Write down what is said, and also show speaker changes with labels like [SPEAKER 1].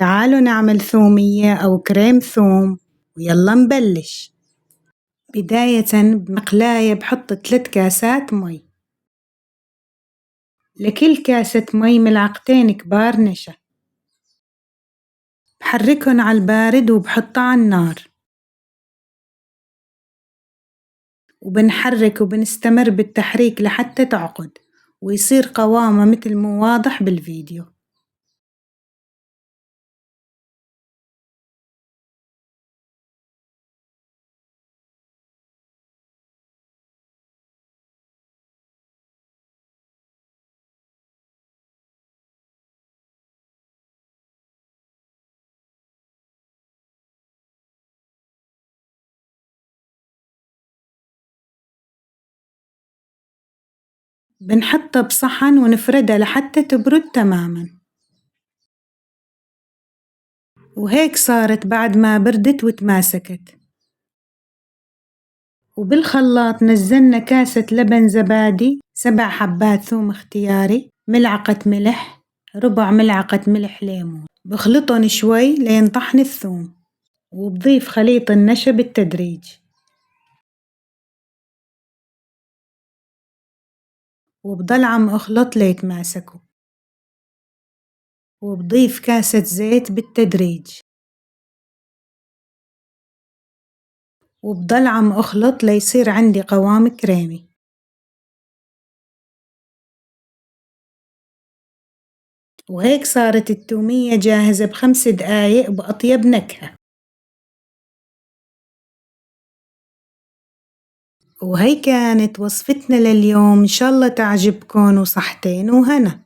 [SPEAKER 1] تعالوا نعمل ثومية أو كريم ثوم ويلا نبلش. بداية بمقلاية بحط 3 كاسات مي، لكل كاسة مي ملعقتين كبار نشا، بحركهم على البارد وبحطها على النار، وبنحرك وبنستمر بالتحريك لحتى تعقد ويصير قوامها مثل ما واضح بالفيديو. بنحطها بصحن ونفردها لحتى تبرد تماماً، وهيك صارت بعد ما بردت وتماسكت. وبالخلاط نزلنا كاسة لبن زبادي، 7 حبات ثوم اختياري، ملعقة ملح، ربع ملعقة ملح ليمون، بخلطن شوي لين طحن الثوم، وبضيف خليط النشا بالتدريج، وبضل عم أخلط ليتماسكوا، وبضيف كاسة زيت بالتدريج، وبضل عم أخلط ليصير عندي قوام كريمي. وهيك صارت التومية جاهزة ب5 دقايق بأطيب نكهة. وهي كانت وصفتنا لليوم، إن شاء الله تعجبكم وصحتين وهنا.